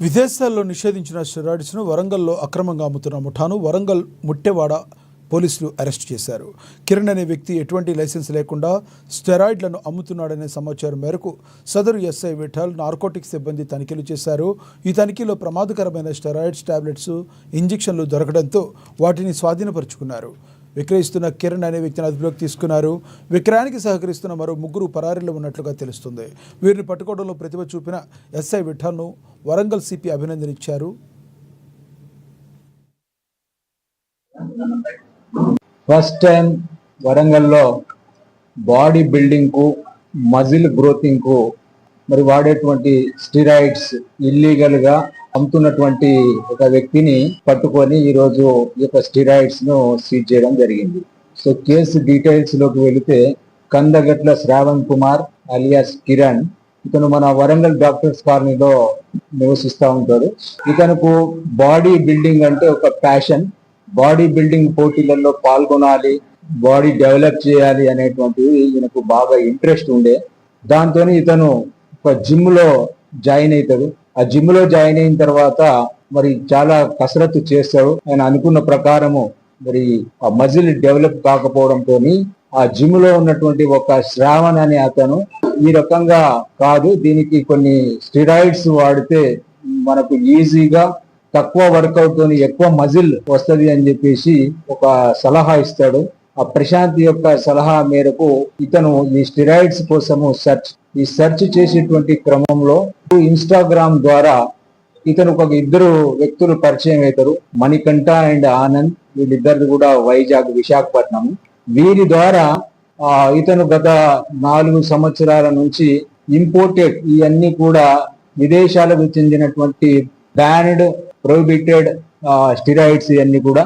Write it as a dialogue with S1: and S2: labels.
S1: విదేశాల్లో నిషేధించిన స్టెరాయిడ్స్ను వరంగల్లో అక్రమంగా అమ్ముతున్న ముఠాను వరంగల్ ముట్టెవాడ పోలీసులు అరెస్ట్ చేశారు. కిరణ్ అనే వ్యక్తి ఎటువంటి లైసెన్స్ లేకుండా స్టెరాయిడ్లను అమ్ముతున్నాడనే సమాచారం మేరకు సదరు ఎస్ఐ విఠల్ నార్కోటిక్స్ సిబ్బంది తనిఖీలు చేశారు. ఈ తనిఖీలో ప్రమాదకరమైన స్టెరాయిడ్స్ టాబ్లెట్స్, ఇంజెక్షన్లు దొరకడంతో వాటిని స్వాధీనపరుచుకున్నారు. విక్రయిస్తున్న కిరణ్ అనే వ్యక్తిని అదుపులోకి తీసుకున్నారు. విక్రయానికి సహకరిస్తున్న మరో ముగ్గురు పరారీలో ఉన్నట్లుగా తెలుస్తుంది. వీరిని పట్టుకోవడంలో ప్రతిభ చూపిన ఎస్ఐ విఠల్ను వరంగల్ సిపి అభినందనించారు.
S2: ఫస్ట్ టైం వరంగల్లో బాడీ బిల్డింగ్ కు, మజిల్ గ్రోతింగ్ కు మరి వాడేటువంటి స్టిరాయిడ్స్ ఇల్లీగల్ గా అమ్ముతున్నటువంటి ఒక వ్యక్తిని పట్టుకొని ఈ రోజు ఈ యొక్క స్టిరాయిడ్స్ ను సీజ్ చేయడం జరిగింది. సో కేసు డీటెయిల్స్ లోకి వెళితే కందగట్ల శ్రావణ్ కుమార్ అలియాస్ కిరణ్, ఇతను మన వరంగల్ డాక్టర్స్ కాలనీలో నివసిస్తూ ఉంటాడు. ఇతనుకు బాడీ బిల్డింగ్ అంటే ఒక ప్యాషన్. బాడీ బిల్డింగ్ పోటీలలో పాల్గొనాలి, బాడీ డెవలప్ చేయాలి అనేటువంటివి ఈయనకు బాగా ఇంట్రెస్ట్ ఉండే. దాంతో ఇతను ఒక జిమ్ లో జాయిన్ అవుతాడు. ఆ జిమ్ లో జాయిన్ అయిన తర్వాత మరి చాలా కసరత్తు చేస్తాడు. ఆయన అనుకున్న ప్రకారము మరి ఆ మజిల్ డెవలప్ కాకపోవడంతో ఆ జిమ్ లో ఉన్నటువంటి ఒక శ్రావణ్ అనే అతను ఈ రకంగా కాదు, దీనికి కొన్ని స్టిరాయిడ్స్ వాడితే మనకు ఈజీగా తక్కువ వర్కౌట్ తోని ఎక్కువ మజిల్ వస్తుంది అని చెప్పేసి ఒక సలహా ఇస్తాడు. ఆ ప్రశాంత్ యొక్క సలహా మేరకు ఇతను ఈ స్టిరాయిడ్స్ కోసము సెర్చ్ చేసేటువంటి క్రమంలో ఇన్స్టాగ్రామ్ ద్వారా ఇతను ఒక ఇద్దరు వ్యక్తులు పరిచయం అవుతారు. మణికంఠ అండ్ ఆనంద్, వీళ్ళిద్దరు కూడా వైజాగ్, విశాఖపట్నం. వీరి ద్వారా ఇతను గత 4 సంవత్సరాల నుంచి ఇంపోర్టెడ్ ఇవన్నీ కూడా విదేశాలకు చెందినటువంటి బ్యాన్డ్, ప్రొహిబిటెడ్ స్టిరాయిడ్స్ ఇవన్నీ కూడా